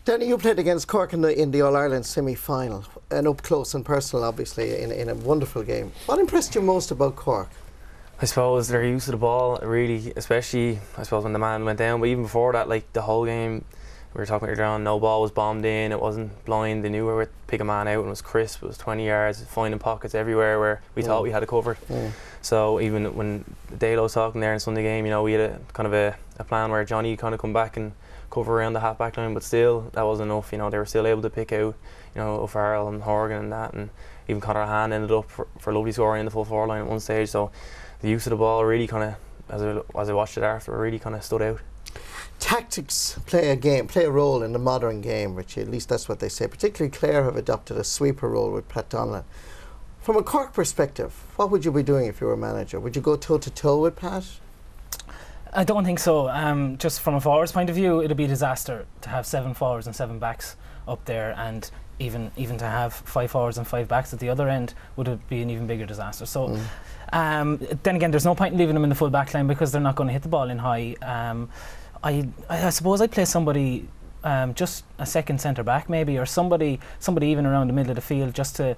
Danny, you played against Cork in the All-Ireland semi-final, and up close and personal, obviously, in a wonderful game. What impressed you most about Cork? I suppose their use of the ball, really, especially, I suppose, when the man went down. But even before that, like, the whole game, we were talking about earlier on, no ball was bombed in, it wasn't blind, they knew where to pick a man out, and it was crisp, it was 20 yards, finding pockets everywhere where we thought we had it covered. So even when Dalo was talking there in Sunday game, you know, we had a kind of a plan where Johnny kind of come back and cover around the half-back line, but still, that wasn't enough. You know, they were still able to pick out, you know, O'Farrell and Hogan and that, and even Conor Hand ended up for lovely scoring in the full forward line at one stage. So the use of the ball really kind of, as I watched it after, really kind of stood out. Tactics play a role in the modern game, Richie. At least that's what they say. Particularly Clare have adopted a sweeper role with Pat Donlan. From a Cork perspective, what would you be doing if you were a manager? Would you go toe-to-toe with Pat? I don't think so. Just from a forwards point of view, it'd be a disaster to have 7 forwards and 7 backs up there, and even to have 5 forwards and 5 backs at the other end would be an even bigger disaster. So then again, there's no point in leaving them in the full back line because they're not going to hit the ball in high. I suppose I'd play somebody, just a second centre back maybe, or somebody even around the middle of the field, just to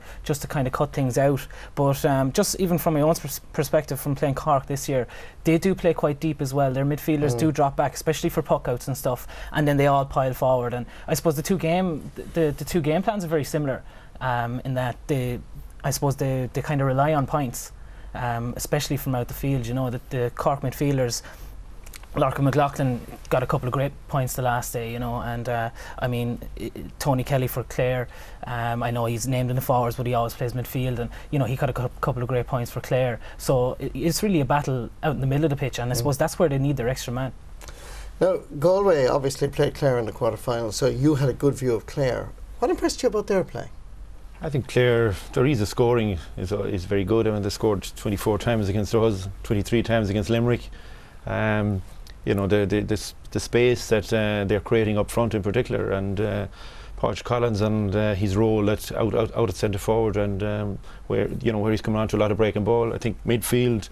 kind of cut things out. But just even from my own perspective from playing Cork this year, they do play quite deep as well. Their midfielders do drop back, especially for puck outs and stuff, and then they all pile forward. And I suppose the two game plans are very similar, in that they kind of rely on points, especially from out the field. You know that the Cork midfielders, Larkin McLaughlin got a couple of great points the last day, you know, and I mean, Tony Kelly for Clare, I know he's named in the forwards, but he always plays midfield, and you know he got a couple of great points for Clare. So it's really a battle out in the middle of the pitch, and I suppose that's where they need their extra man. Now, Galway obviously played Clare in the quarter-final, so you had a good view of Clare. What impressed you about their play? I think Clare, their ease of scoring is very good. I mean, they scored 24 times against us, 23 times against Limerick. You know, the space that they're creating up front in particular, and Podge Collins and his role out at centre forward, and where he's coming on to a lot of breaking ball. I think midfield,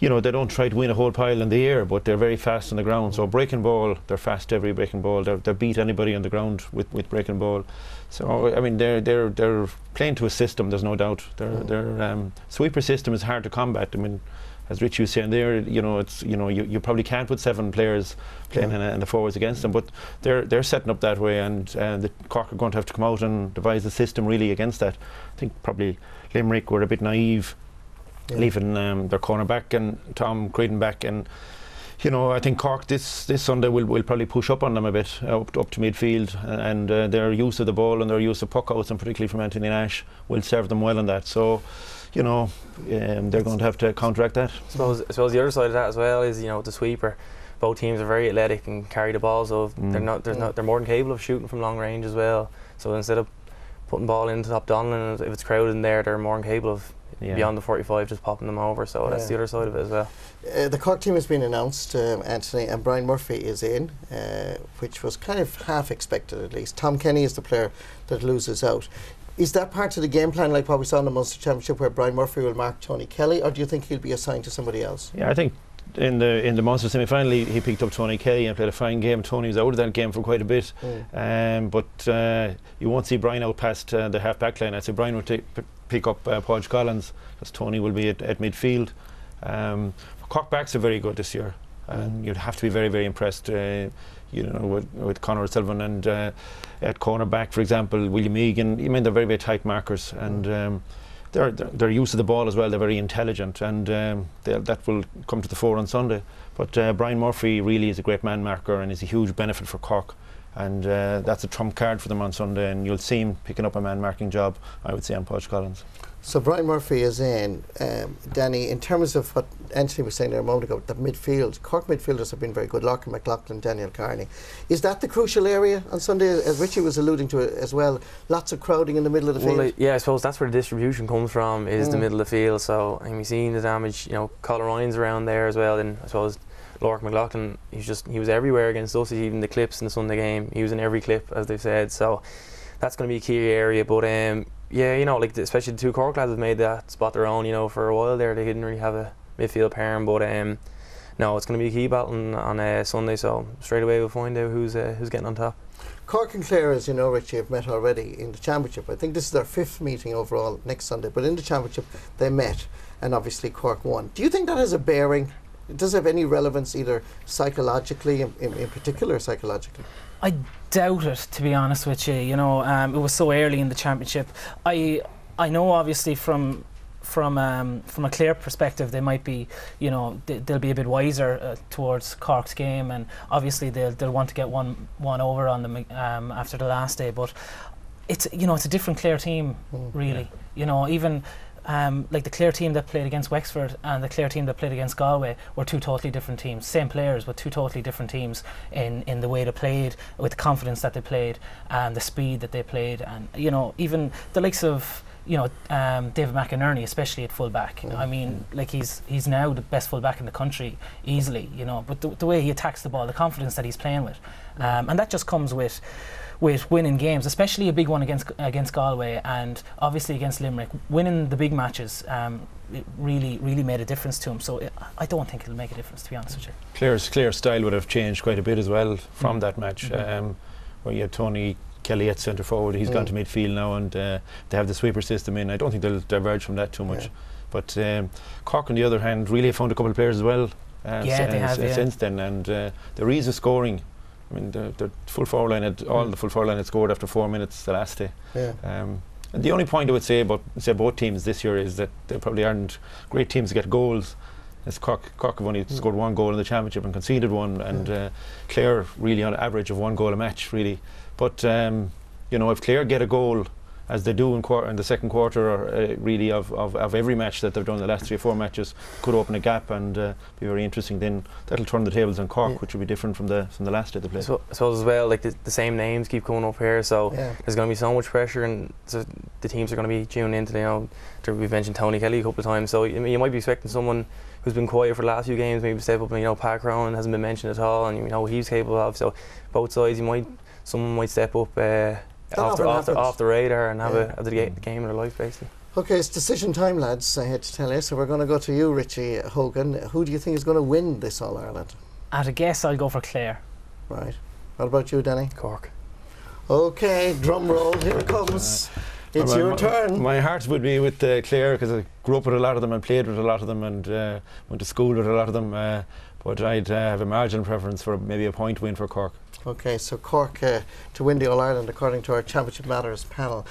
you know, they don't try to win a whole pile in the air, but they're very fast on the ground. So breaking ball, they're fast every breaking ball. They beat anybody on the ground with breaking ball. So I mean, they're playing to a system. There's no doubt. Their sweeper system is hard to combat. I mean, as Richie was saying there, you know, you probably can't put 7 players playing in the forwards against them, but they're setting up that way, and the Cork are going to have to come out and devise a system really against that. I think probably Limerick were a bit naive, leaving their corner back and Tom Creedon back, and you know, I think Cork this Sunday will probably push up on them a bit, up to midfield, and their use of the ball and their use of puck outs, and particularly from Anthony Nash, will serve them well in that. So, you know, they're going to have to counteract that. I suppose the other side of that as well is, you know, the sweeper. Both teams are very athletic and carry the ball, so they're more than capable of shooting from long range as well. So instead of putting ball into top Donlan, if it's crowded in there, they're more than capable of beyond the 45 just popping them over. So that's the other side of it as well. The Cork team has been announced, Anthony, and Brian Murphy is in, which was kind of half expected at least. Tom Kenny is the player that loses out. Is that part of the game plan, like what we saw in the Munster Championship, where Brian Murphy will mark Tony Kelly, or do you think he'll be assigned to somebody else? Yeah, I think in the Munster semi-final he picked up Tony Kelly and played a fine game. Tony was out of that game for quite a bit, but you won't see Brian out past the half-back line. I'd say Brian will pick up Podge Collins, because Tony will be at midfield. Cork backs are very good this year, and you'd have to be very, very impressed. You know, with Conor Sullivan, and at cornerback, for example, William Egan. I mean, they're very, very tight markers, and their use of the ball as well. They're very intelligent, and that will come to the fore on Sunday. But Brian Murphy really is a great man marker, and is a huge benefit for Cork, and that's a trump card for them on Sunday. And you'll see him picking up a man marking job, I would say, on Podge Collins. So Brian Murphy is in. Danny, in terms of what Anthony was saying there a moment ago, the midfield, Cork midfielders have been very good. Larkin McLaughlin, Daniel Carney. Is that the crucial area on Sunday, as Richie was alluding to it as well? Lots of crowding in the middle of the field. Yeah, I suppose that's where the distribution comes from, is the middle of the field. So I mean, we've seen the damage. You know, Colin Ryan's around there as well, and I suppose Larkin McLaughlin, he was everywhere against us. Even the clips in the Sunday game, he was in every clip, as they've said. So that's going to be a key area. But yeah, you know, like especially the 2 Cork lads have made that spot their own. You know, for a while there they didn't really have a midfield pairing, but no, it's going to be a key battle on Sunday. So straight away we'll find out who's getting on top. Cork and Clare, as you know, Richie, have met already in the Championship. I think this is their 5th meeting overall next Sunday, but in the Championship they met, and obviously Cork won. Do you think that has a bearing? Does it have any relevance either psychologically, in particular psychologically? I doubt it, to be honest with you. You know, it was so early in the Championship. I know obviously from a Clare perspective, they might be, you know, they'll be a bit wiser towards Cork's game, and obviously they'll want to get one over on them after the last day. But it's, you know, it's a different Clare team, really. You know, even like the Clare team that played against Wexford and the Clare team that played against Galway were two totally different teams. Same players, but two totally different teams in the way they played, with the confidence that they played, and the speed that they played, and you know, even the likes of, you know, David McInerney, especially at full-back. I mean, like he's now the best full-back in the country, easily, you know, but the way he attacks the ball, the confidence that he's playing with, and that just comes with winning games, especially a big one against Galway, and obviously against Limerick. Winning the big matches, it really made a difference to him. So I don't think it'll make a difference, to be honest with you. Clare's style would have changed quite a bit as well from that match, where you had Tony Kelly at centre forward. He's gone to midfield now, and they have the sweeper system in. I don't think they'll diverge from that too much. But Cork, on the other hand, really have found a couple of players as well since then, and there is a scoring. I mean, the full forward line had the full forward line had scored after 4 minutes the last day. And the only point I would say about both teams this year is that they probably aren't great teams to get goals. As Cork have only scored 1 goal in the Championship and conceded 1, and Clare really on average of 1 goal a match, really. But you know, if Clare get a goal, as they do in the second quarter, really of every match that they've done, the last 3 or 4 matches, could open a gap and be very interesting. Then that'll turn the tables on Cork, which will be different from the last day they played. So as well, like the same names keep coming up here, so there's going to be so much pressure, and so the teams are going to be tuning into. You know, we've mentioned Tony Kelly a couple of times, so you might be expecting someone who's been quiet for the last few games, maybe step up, and you know, Pat Crowan hasn't been mentioned at all, and you know he's capable of. So both sides, someone might step up off the radar and have the game of their life, basically. Okay, it's decision time, lads, I had to tell you. So we're going to go to you, Richie Hogan. Who do you think is going to win this All-Ireland? At a guess, I'll go for Clare. Right. What about you, Danny? Cork. Okay, drum roll, here it comes. It's your turn. My heart would be with Clare, because I grew up with a lot of them and played with a lot of them, and went to school with a lot of them, but I'd have a marginal preference for maybe a point win for Cork. Okay, so Cork to win the All-Ireland according to our Championship Matters panel.